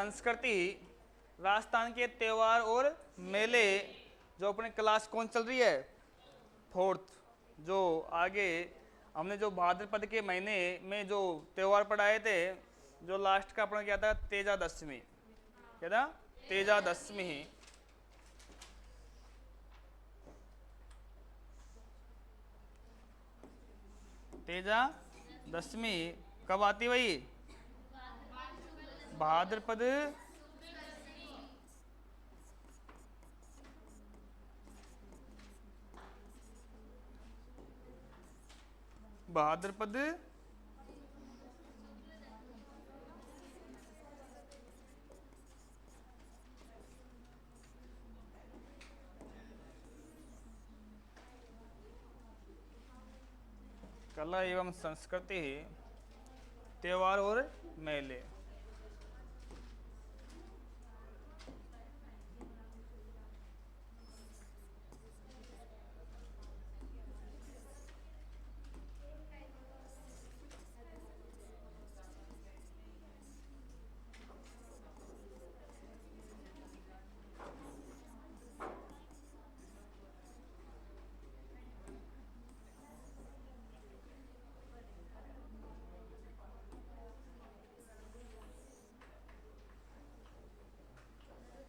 संस्कृति, राजस्थान के त्यौहार और मेले। जो अपनी क्लास कौन चल रही है? फोर्थ। जो आगे हमने जो भाद्रपद के महीने में जो त्यौहार पढ़ाए थे, जो लास्ट का अपना क्या था? तेजा दशमी। क्या था? तेजा दशमी। तेजा दशमी कब आती भाई? भाद्रपद भाद्रपद कला एवं संस्कृति, त्योहार और मेले।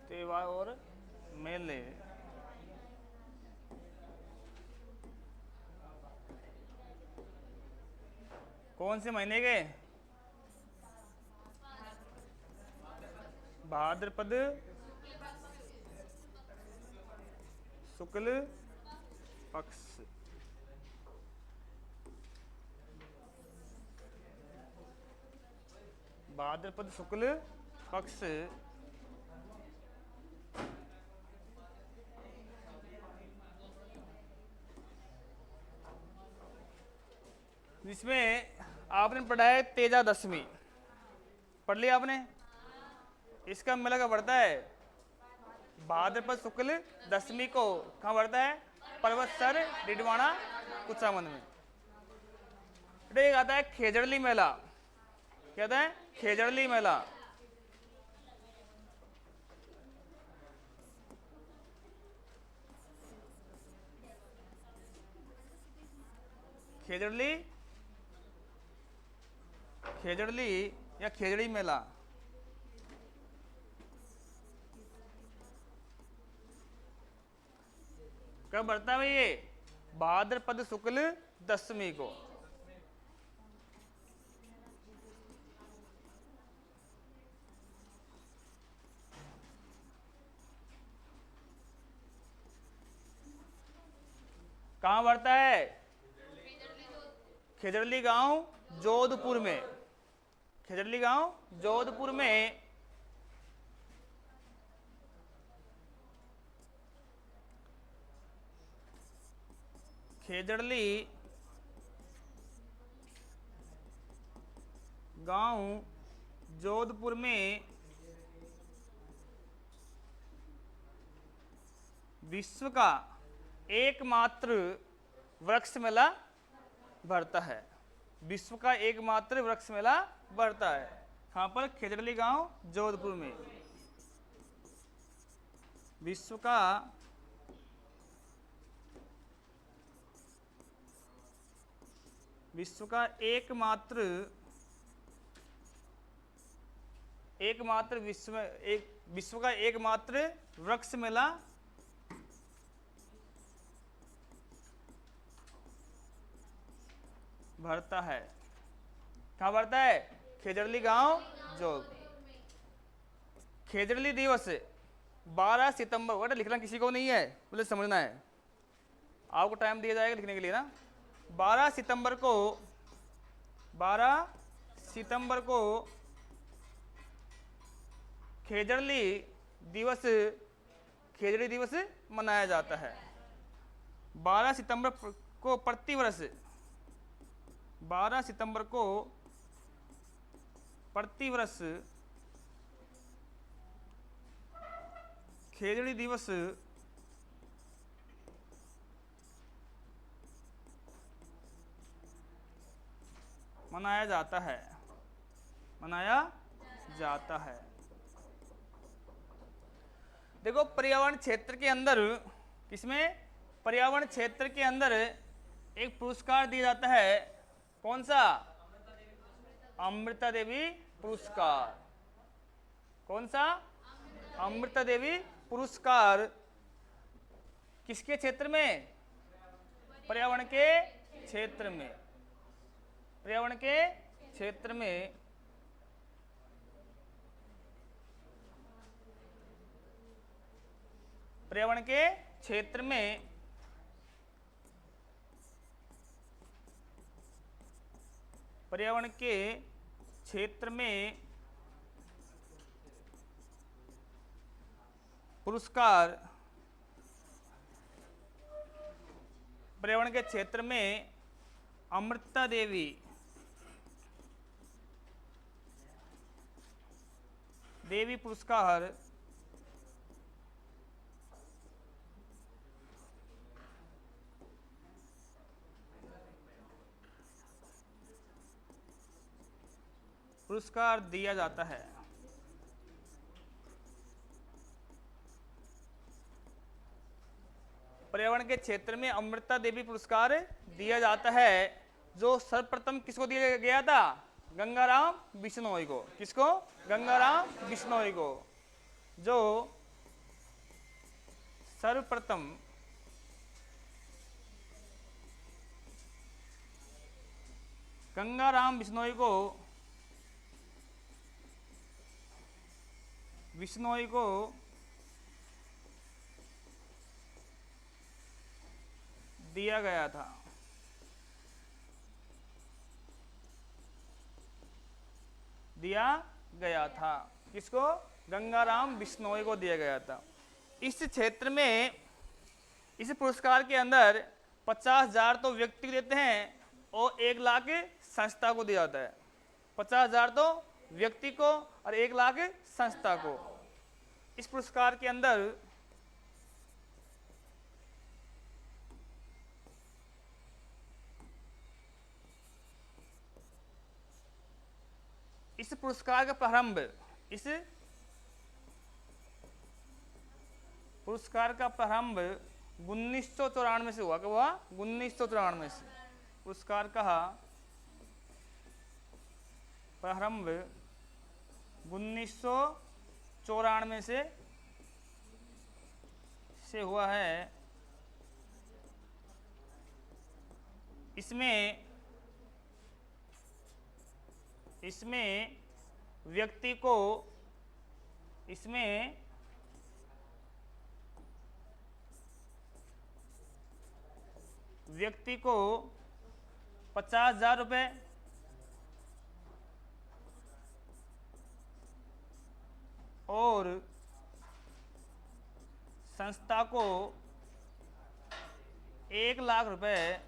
त्योहार और मेले। कौन से महीने के? भाद्रपद शुक्ल पक्ष। भाद्रपद शुक्ल पक्ष जिसमें आपने पढ़ा है तेजा दशमी। पढ़ लिया आपने? इसका मेला कब बढ़ता है? भाद्रपद शुक्ल दशमी को। कहाँ बढ़ता है? पर्वतसर डिडवाना कुचामन में। एक आता है खेजड़ली मेला। क्या आता है? खेजड़ली मेला। खेजड़ली खेजड़ली या खेजड़ी मेला। कब बढ़ता है भाई ये? भाद्रपद शुक्ल दशमी को। कहाँ बढ़ता है? खेजड़ली गांव जोधपुर में। खेजड़ली गांव जोधपुर में खेजड़ली गांव जोधपुर में विश्व का एकमात्र वृक्ष मेला बढ़ता है। विश्व का एकमात्र वृक्ष मेला बढ़ता है। कहाँ पर? खेजड़ली गांव जोधपुर में। विश्व का विश्व का एकमात्र वृक्ष मेला भरता है। कहाँ भरता है? खेजड़ली गांव जोग। खेजड़ली दिवस 12 सितंबर। बेटा लिखना किसी को नहीं है, बोले समझना है। आपको टाइम दिया जाएगा लिखने के लिए ना। 12 सितंबर को खेजड़ली दिवस मनाया जाता है। 12 सितंबर को प्रतिवर्ष 12 सितंबर को प्रतिवर्ष खेजड़ी दिवस मनाया जाता है। देखो पर्यावरण क्षेत्र के अंदर, किसमें, पर्यावरण क्षेत्र के अंदर एक पुरस्कार दिया जाता है, कौन सा, अमृता देवी पुरस्कार। कौन सा, अमृता देवी पुरस्कार। किसके क्षेत्र में, पर्यावरण के क्षेत्र में, पर्यावरण के क्षेत्र में। पर्यावरण के क्षेत्र में पर्यावरण के क्षेत्र में पुरस्कार, पर्यावरण के क्षेत्र में अमृता देवी पुरस्कार दिया जाता है। पर्यावरण के क्षेत्र में अमृता देवी पुरस्कार दिया जाता है, जो सर्वप्रथम किसको दिया गया था, गंगाराम बिश्नोई को। किसको, गंगाराम बिश्नोई को, जो सर्वप्रथम गंगाराम बिश्नोई को दिया गया था। दिया गया था किसको, गंगाराम बिश्नोई को दिया गया था। इस क्षेत्र में, इस पुरस्कार के अंदर 50,000 तो व्यक्ति को देते हैं और 1 लाख संस्था को दिया जाता है। 50,000 तो व्यक्ति को और 1 लाख संस्था को। इस पुरस्कार के अंदर इस पुरस्कार का प्रारंभ, इस पुरस्कार का प्रारंभ 1994 से हुआ। क्या हुआ, 1994 से। पुरस्कार का प्रारंभ 1994 से हुआ है। इसमें व्यक्ति को, इसमें व्यक्ति को 50,000 रुपये और संस्था को 1 लाख रुपए,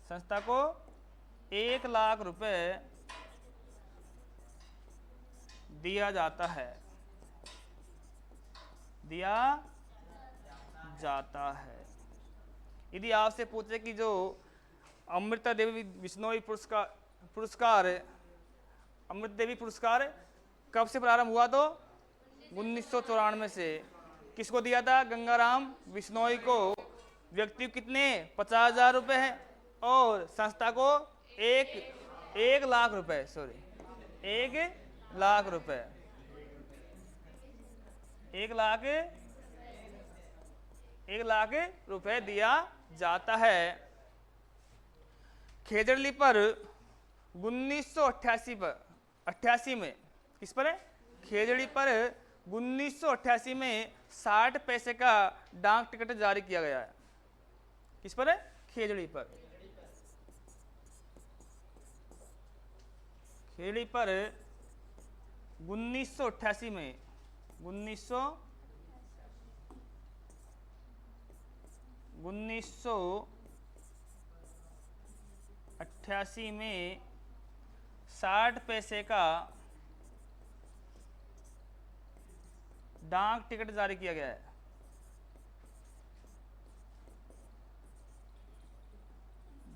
संस्था को 1 लाख रुपए दिया जाता है, दिया जाता है। यदि आपसे पूछे कि जो अमृता देवी बिश्नोई पुरस्कार अमृता देवी पुरस्कार कब से प्रारंभ हुआ, तो 1994 से। किसको दिया था, गंगाराम बिश्नोई को। व्यक्ति कितने, 50,000 रुपये है और संस्था को 1 लाख रुपए, सॉरी 1 लाख रुपए, 1 लाख रुपए दिया जाता है। खेजड़ली पर 1988 में, किस पर है, खेजड़ी पर 1988 में 60 पैसे का डाक टिकट जारी किया गया है। किस पर है, खेजड़ी पर। खेजड़ी पर 1988 में 1988 में 60 पैसे का डाक टिकट जारी किया गया है।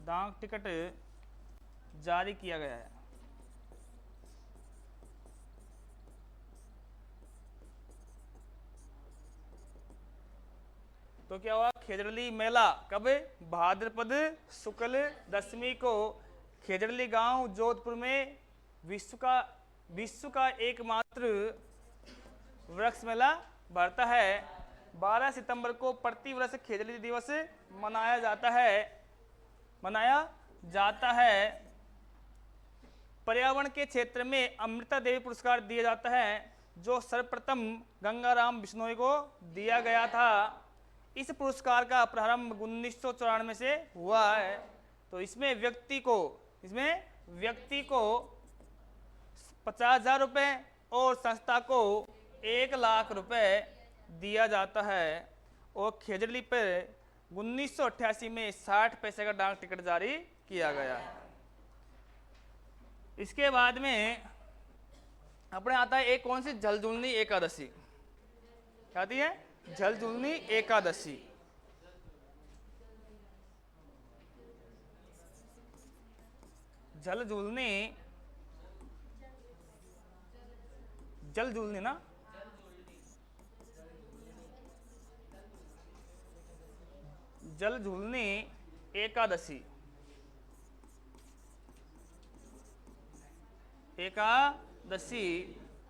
डाक टिकट जारी किया गया है। तो क्या हुआ, खेजड़ली मेला कब, भाद्रपद शुक्ल दशमी को खेजड़ली गांव जोधपुर में विश्व का एकमात्र वृक्ष मेला भरता है। 12 सितंबर को प्रतिवर्ष खेजड़ली दिवस मनाया जाता है। पर्यावरण के क्षेत्र में अमृता देवी पुरस्कार दिया जाता है, जो सर्वप्रथम गंगाराम बिश्नोई को दिया गया था। इस पुरस्कार का प्रारंभ 1994 से हुआ है। तो इसमें व्यक्ति को 50,000 रुपये और संस्था को 1,00,000 रुपये दिया जाता है। और खेजड़ली पर 1988 में 60 पैसे का डाक टिकट जारी किया गया है। इसके बाद में अपने आता है एक कौन सी, झलझुलनी एकादशी। क्या आती है, झलझुलनी एकादशी। झलझुलनी ना, झलझुलनी एकादशी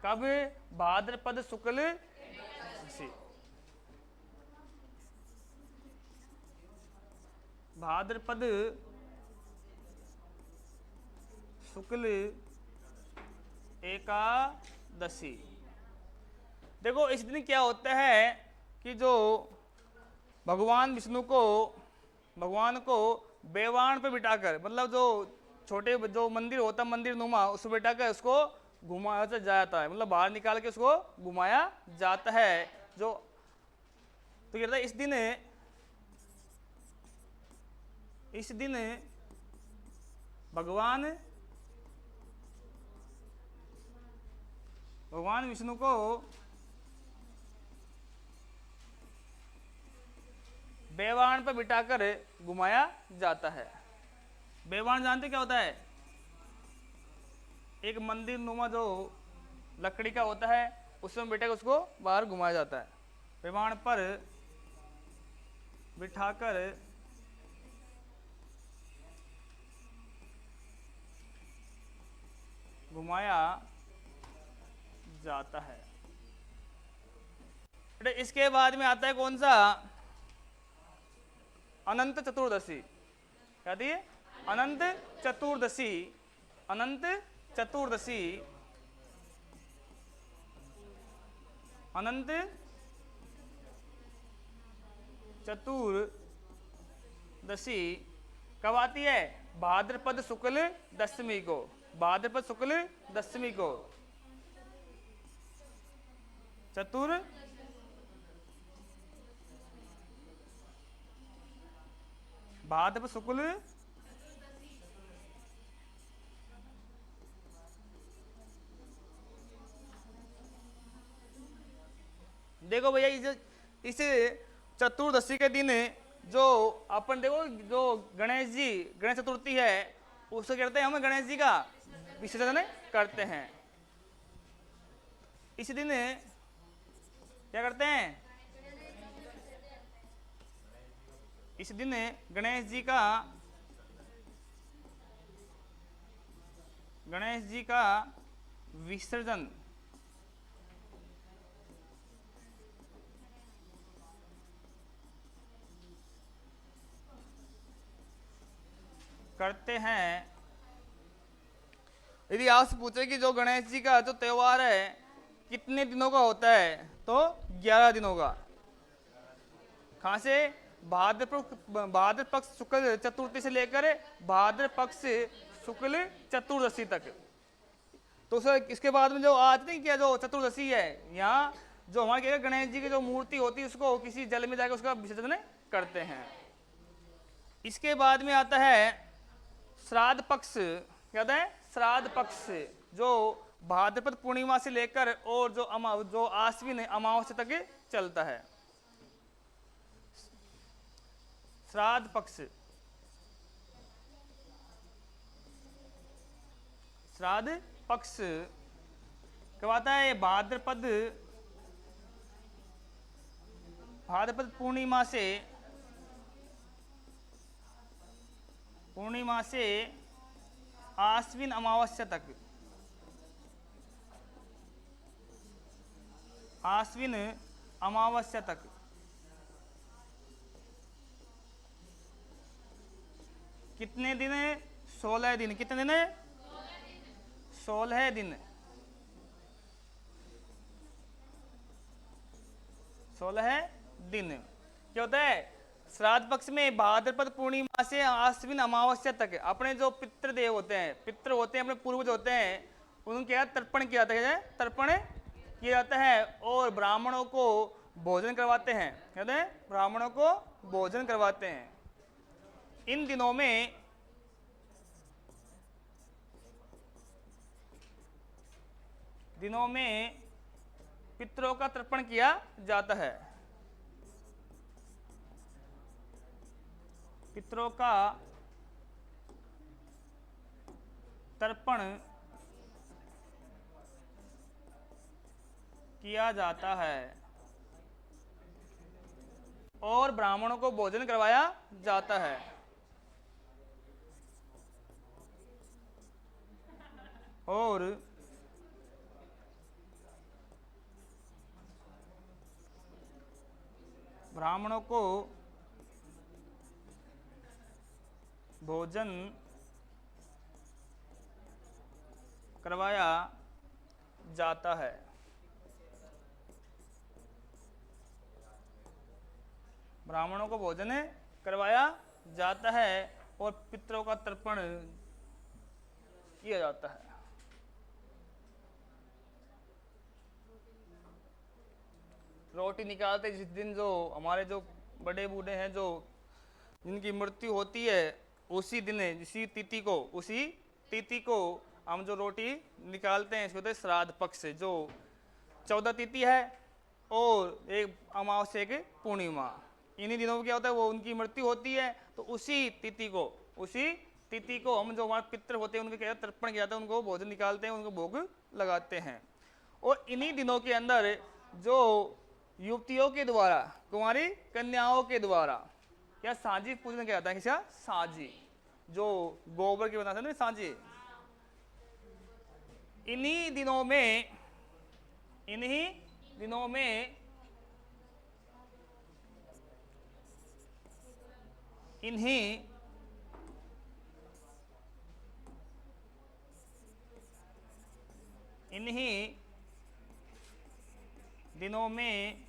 कब, भाद्रपद शुक्ल दशमी। भाद्रपद शुक्ल एकादशी। देखो इस दिन क्या होता है कि जो भगवान को बेवाण पे बिठाकर, मतलब जो छोटे जो मंदिर होता है मंदिर नुमा, उसको बिठाकर उसको घुमाया जाता है, मतलब बाहर निकाल के उसको घुमाया जाता है। जो तो कहता है इस दिन भगवान विष्णु को बेवाण पर बिठाकर घुमाया जाता है। बेवाण जानते क्या होता है, एक मंदिर नुमा जो लकड़ी का होता है, उसमें बिठाकर उसको बाहर घुमाया जाता है। बेवाण पर बिठाकर घुमाया जाता है। इसके बाद में आता है कौन सा, अनंत चतुर्दशी। क्या थी, अनंत चतुर्दशी। अनंत चतुर्दशी कब आती है, भाद्रपद शुक्ल दशमी को। भाद्रपद शुक्ल दशमी को भाद्रपद शुक्ल देखो भैया इस चतुर्दशी के दिन जो अपन देखो जो गणेश चतुर्थी है, उसको कहते हैं हम गणेश जी का विसर्जन करते हैं। इस दिन क्या करते हैं, इस दिन गणेश जी का विसर्जन करते हैं। यदि आपसे पूछे कि जो गणेश जी का जो त्योहार है कितने दिनों का होता है, तो 11 दिनों का। कहाँ से, भाद्र पक्ष शुक्ल चतुर्थी से लेकर भाद्र पक्ष शुक्ल चतुर्दशी तक। तो सर इसके बाद में जो आज नहीं किया जो चतुर्दशी है, यहाँ जो हमारे क्या गणेश जी की जो मूर्ति होती है उसको किसी जल में जाकर उसका विसर्जन करते हैं। इसके बाद में आता है श्राद्ध पक्ष। क्या होता है, श्राद्ध पक्ष, जो भाद्रपद पूर्णिमा से लेकर और जो आश्विन अमावस्या तक चलता है। श्राद्ध पक्ष, श्राद्ध पक्ष कब आता है, भाद्रपद भाद्रपद पूर्णिमा से आश्विन अमावस्या तक, आश्विन अमावस्या तक कितने दिन है? 16 दिन। कितने दिन है? 16 दिन। 16 दिन। क्या होता है? श्राद्ध पक्ष में भाद्रपद पूर्णिमा से आश्विन अमावस्या तक अपने जो पितृदेव होते हैं, पितृ होते हैं, अपने पूर्वज होते हैं, उनके यहाँ तर्पण किया जाता है। तर्पण किया जाता है और ब्राह्मणों को भोजन करवाते हैं। कहते हैं ब्राह्मणों को भोजन करवाते हैं। इन दिनों में पितरों का तर्पण किया जाता है। पितरों का तर्पण किया जाता है और ब्राह्मणों को भोजन करवाया जाता है। और ब्राह्मणों को भोजन करवाया जाता है। ब्राह्मणों को भोजन करवाया जाता है और पितरों का तर्पण किया जाता है। रोटी निकालते जिस दिन जो हमारे जो बड़े बूढ़े हैं, जो जिनकी मृत्यु होती है, उसी दिन, उसी तिथि को हम जो रोटी निकालते हैं, इसको होते हैं श्राद्ध पक्ष, जो 14 तिथि है और एक अमावस्या, एक पूर्णिमा। इन्हीं दिनों में क्या होता है, वो उनकी मृत्यु होती है, तो उसी तिथि को हम जो हमारे पितृ होते हैं उनके क्या तर्पण किया जाता है, उनको भोजन निकालते हैं, उनको भोग लगाते हैं। और इन्हीं दिनों के अंदर जो युवतियों के द्वारा, कुंवारी कन्याओं के द्वारा क्या साँझी पूजन किया जाता है। क्या? साँझी, जो गोबर के बनाते हैं ना, साँझी। इन्हीं दिनों में इन्हीं दिनों में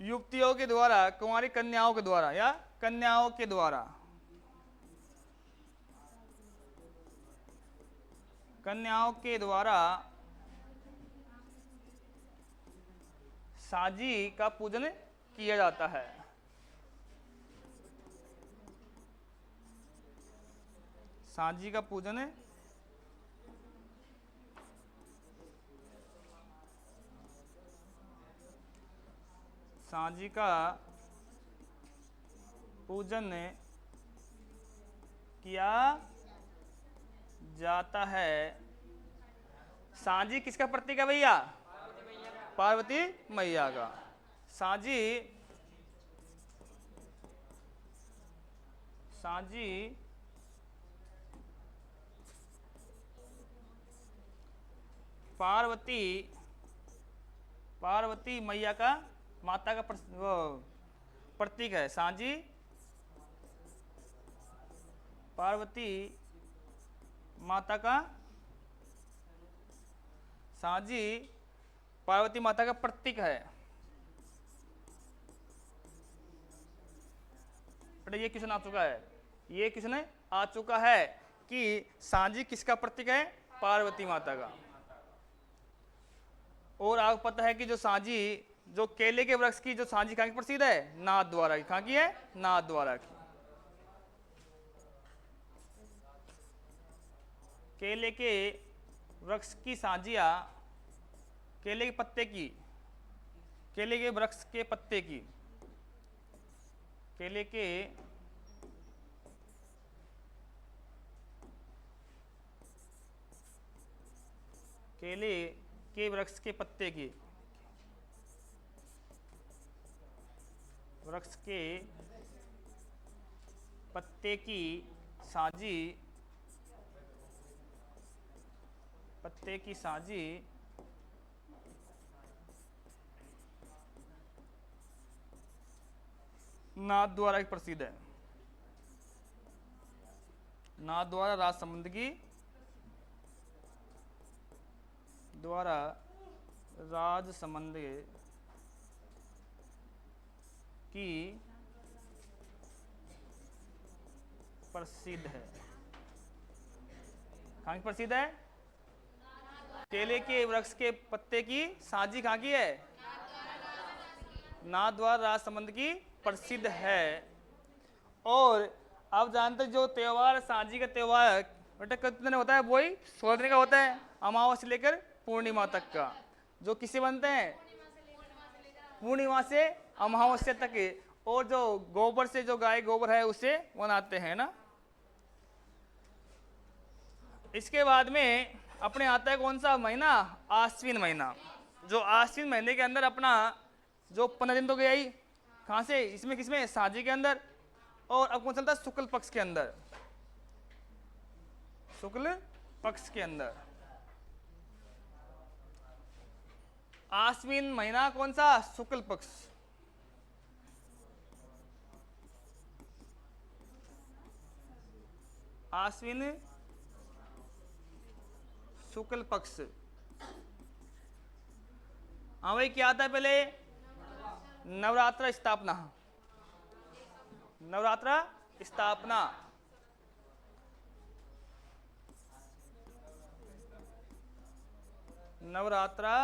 युवतियों के द्वारा, कुंवारी कन्याओं के द्वारा या कन्याओं के द्वारा साजी का पूजन किया जाता है। साजी का पूजन किया जाता है। साँझी किसका प्रतीक है भैया? पार्वती मैया का। साँझी पार्वती मैया का, माता का प्रतीक है। साँझी पार्वती माता का, साँझी पार्वती माता का प्रतीक है। ये क्वेश्चन आ चुका है कि साँझी किसका प्रतीक है? पार्वती माता का। और आपको पता है कि जो साँझी, जो केले के वृक्ष की जो साँझी कहाँ की प्रसिद्ध है? नाथ द्वारा की। कहाँ की है? नाथ द्वारा की। केले के वृक्ष की साँझिया, केले के पत्ते की, केले के वृक्ष के पत्ते की, केले के वृक्ष के पत्ते की वृक्ष के पत्ते की साजी, पत्ते की साजी नाद द्वारा एक प्रसिद्ध है। नाद द्वारा राज संबंध की, द्वारा राज संबंध की प्रसिद्ध है। कहाँ की प्रसिद्ध है? केले के वृक्ष के पत्ते की साजी कहाँ की है? नाद द्वारा राज संबंध की प्रसिद्ध है। और आप जानते जो त्योहार, साजी का त्योहार बेटा कितने दिन होता है? वही 16 दिन का होता है, अमावस्या से लेकर पूर्णिमा तक का। जो किसे बनते हैं? पूर्णिमा से अमावस्या तक के। और जो गोबर से, जो गाय गोबर है उसे बनाते हैं ना। इसके बाद में अपने आता है कौन सा महीना? आश्विन महीना। जो आश्विन महीने के अंदर अपना जो 15 दिन तो गया ही, कहाँ से? इसमें किसमें? साजी के अंदर। और अब कौन चलता है? शुक्ल पक्ष के अंदर। शुक्ल पक्ष के अंदर आश्विन महीना कौन सा? शुक्ल पक्ष। आश्विन शुक्ल पक्ष। हाँ भाई, क्या आता है पहले? नवरात्र स्थापना। नवरात्र स्थापना। नवरात्रा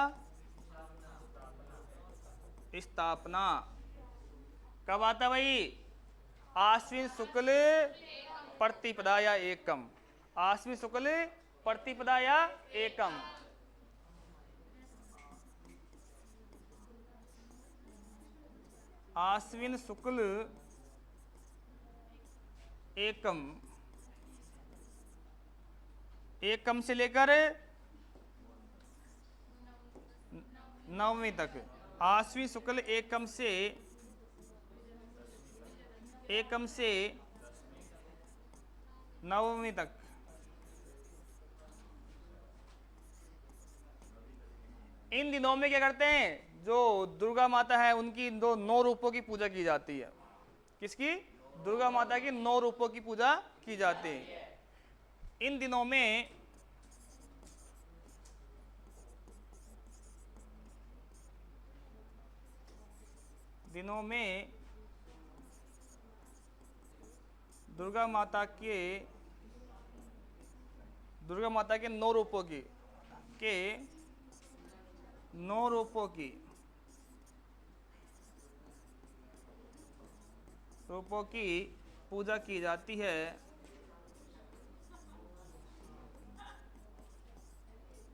स्थापना कब आता भाई? आश्विन शुक्ल प्रतिपदा या एकम। आश्विन शुक्ल प्रतिपदा या एकम। आश्विन शुक्ल एकम, एकम से लेकर नवमी तक। आश्विन शुक्ल एकम से, एकम से नवमी तक। इन दिनों में क्या करते हैं? जो दुर्गा माता है उनकी 9 रूपों की पूजा की जाती है। किसकी? दुर्गा माता की 9 रूपों की पूजा की जाती है। इन दिनों में दुर्गा माता के 9 रूपों की, 9 रूपों की पूजा की जाती है।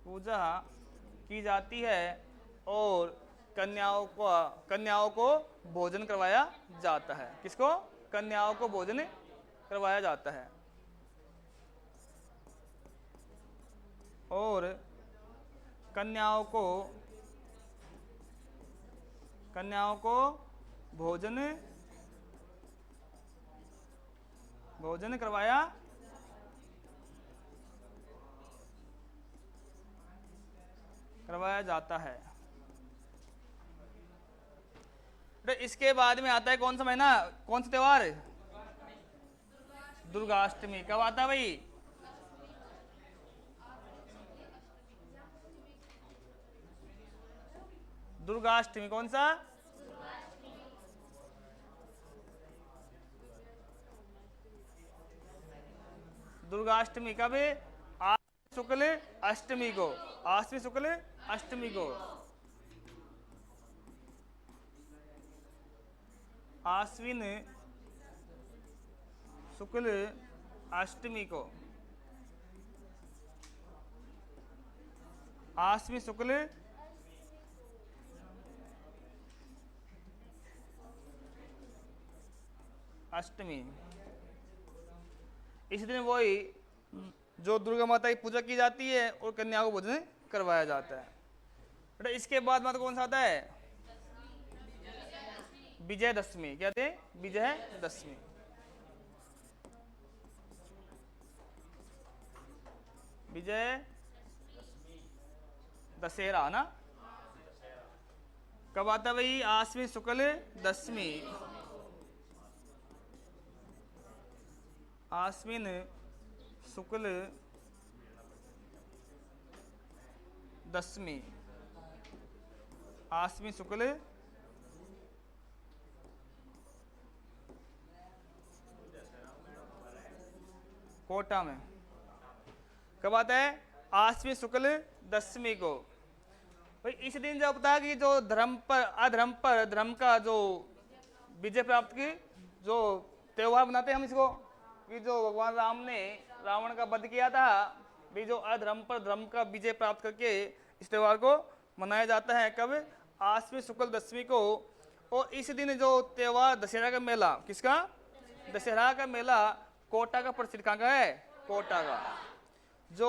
पूजा की जाती है और कन्याओं को भोजन करवाया जाता है। किसको? कन्याओं को भोजन करवाया जाता है। और कन्याओं को भोजन करवाया जाता है। तो इसके बाद में आता है कौन सा महीना? कौन सा त्योहार? दुर्गाष्टमी। कब आता है भाई? दुर्गाष्टमी। कौन सा? दुर्गाष्टमी कब? आश्विन शुक्ल अष्टमी को। आश्विन शुक्ल अष्टमी को। आश्विन शुक्ल अष्टमी को। आश्विन शुक्ल अष्टमी। इस दिन वही जो दुर्गा माता की पूजा की जाती है और कन्या को भोजन करवाया जाता है। इसके बाद कौन सा आता है? विजयदशमी, क्या थे? विजयदशमी। विजय दशहरा ना, कब आता है भाई? आश्विन शुक्ल दशमी। आश्विन शुक्ल दशमी, आश्विन शुक्ल कोटा में कब आता है? आश्विन शुक्ल दशमी को। भाई इस दिन जब होता है कि जो धर्म पर अधर्म पर धर्म का जो विजय प्राप्त की जो त्योहार मनाते हैं हम इसको, कि जो भगवान राम ने रावण का वध किया था, भी जो अधर्म पर धर्म का विजय प्राप्त करके इस त्योहार को मनाया जाता है। कब? आश्विन शुक्ल दशमी को। और इस दिन जो त्योहार दशहरा का मेला, किसका? दशहरा का मेला कोटा का प्रसिद्ध। कहाँ का है? कोटा का। जो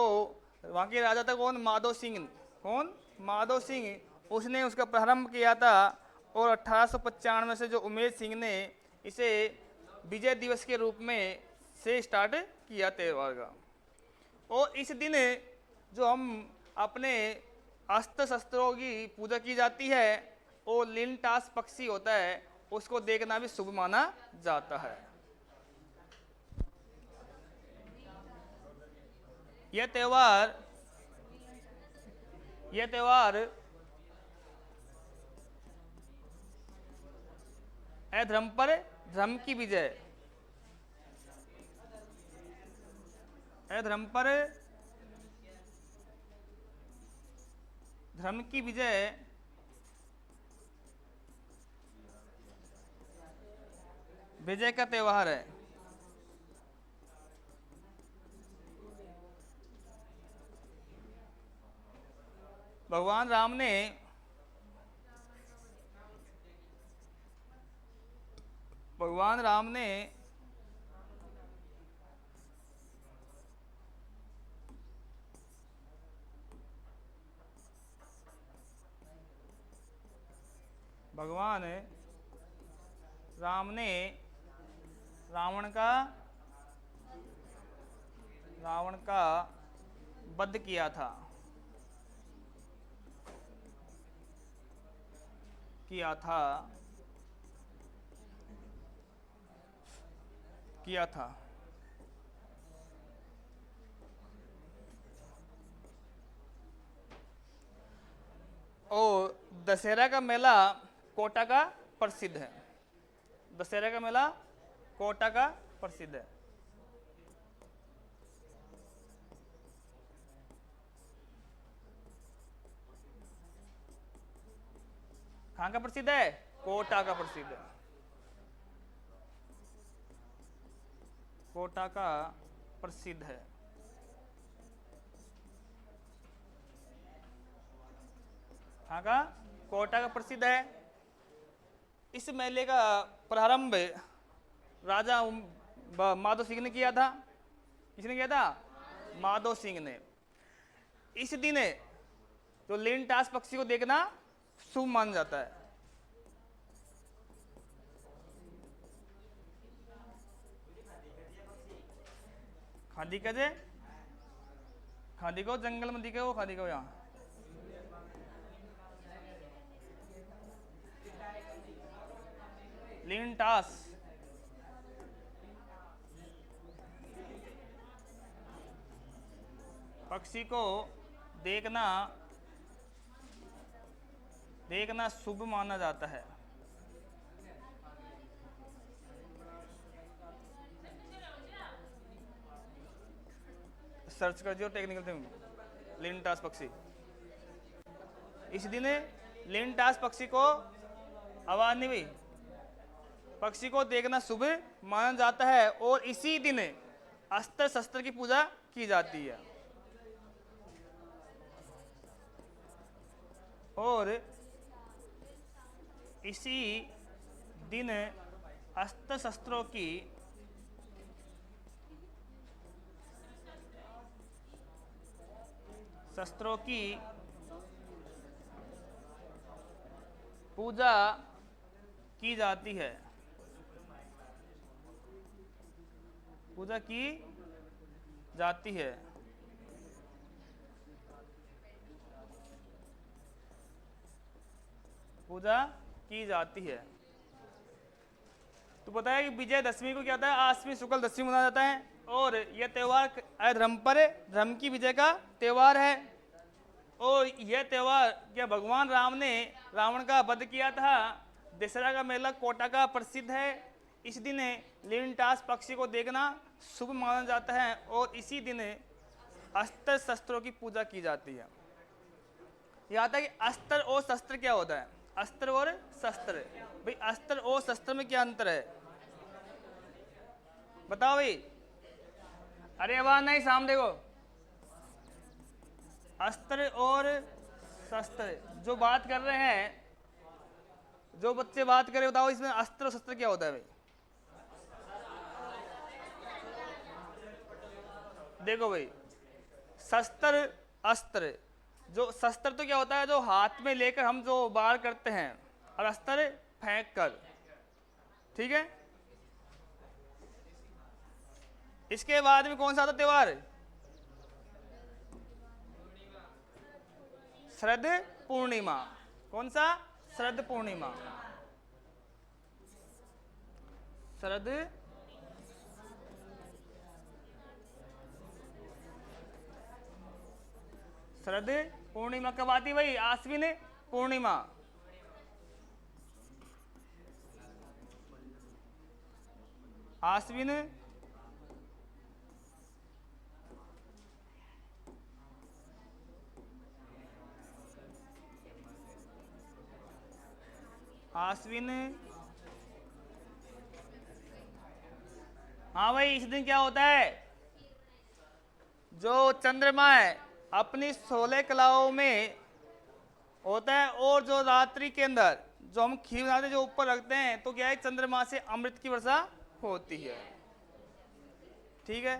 वहाँ के राजा था कौन? माधव सिंह। कौन? माधव सिंह। उसने उसका प्रारंभ किया था और 1895 से जो उमेश सिंह ने इसे विजय दिवस के रूप में से स्टार्ट किया त्योहार का। और इस दिन जो हम अपने अस्त्र शस्त्रों की पूजा की जाती है और लिनटास पक्षी होता है उसको देखना भी शुभ माना जाता है। यह त्योहार अधर्म पर धर्म की विजय, अधर्म पर धर्म की विजय विजय का त्योहार है। भगवान राम ने भगवान राम ने भगवान राम ने रावण का वध किया था और दशहरा का मेला कोटा का प्रसिद्ध है। दशहरा का मेला कोटा का प्रसिद्ध है। कहाँ का प्रसिद्ध है? कोटा का प्रसिद्ध है। कोटा का प्रसिद्ध है। कहाँ का? कोटा का प्रसिद्ध है। इस मेले का प्रारंभ राजा माधव सिंह ने किया था। किसने किया था? माधव सिंह ने। इस दिन जो लिनटास पक्षी को देखना शुभ माना जाता है। खादी कैसे? खादी को जंगल में दिखे वो खादी को यहाँ लिनटास पक्षी को देखना शुभ माना जाता है। सर्च कर दियो टेक्निकल थिंग लिनटास पक्षी। इस दिन लिनटास पक्षी को आवाज नहीं हुई, पक्षी को देखना शुभ माना जाता है और इसी दिन अस्त्र शस्त्र की पूजा की जाती है। और इसी दिन अस्त्र शस्त्रों की पूजा की जाती है, पूजा की जाती है। पूजा की जाती है। तो पता है कि विजयदशमी को क्या होता है, आश्विन शुक्ल दशमी मनाया जाता है, और यह त्यौहार धर्म पर धर्म की विजय का त्यौहार है। और यह त्यौहार क्या भगवान राम ने रावण का वध किया था। दशहरा का मेला कोटा का प्रसिद्ध है। इस दिन लिनटास पक्षी को देखना शुभ माना जाता है, और इसी दिन अस्त्र शस्त्रों की पूजा की जाती है। यह आता है कि अस्त्र और शस्त्र क्या होता है, अस्त्र और शस्त्र। भाई अस्त्र और शस्त्र में क्या अंतर है, बताओ भाई। अरे आवाज नहीं, सामने देखो। अस्त्र और शस्त्र जो बात कर रहे हैं, जो बच्चे बात कर रहे, बताओ इसमें अस्त्र और शस्त्र क्या होता है भाई। देखो भाई, शस्त्र अस्त्र, जो शस्त्र तो क्या होता है, जो हाथ में लेकर हम जो वार करते हैं, और अस्त्र फेंक कर, ठीक है। इसके बाद में कौन सा आता त्योहार, शरद पूर्णिमा। कौन सा, शरद पूर्णिमा। शरद शरद पूर्णिमा कब आती भाई, आश्विन पूर्णिमा। आश्विन आश्विन, हाँ भाई, इस दिन क्या होता है, जो चंद्रमा है अपनी 16 कलाओं में होता है, और जो रात्रि के अंदर जो हम खीर बनाते हैं, जो ऊपर रखते हैं, तो क्या है, चंद्रमा से अमृत की वर्षा होती है, ठीक है।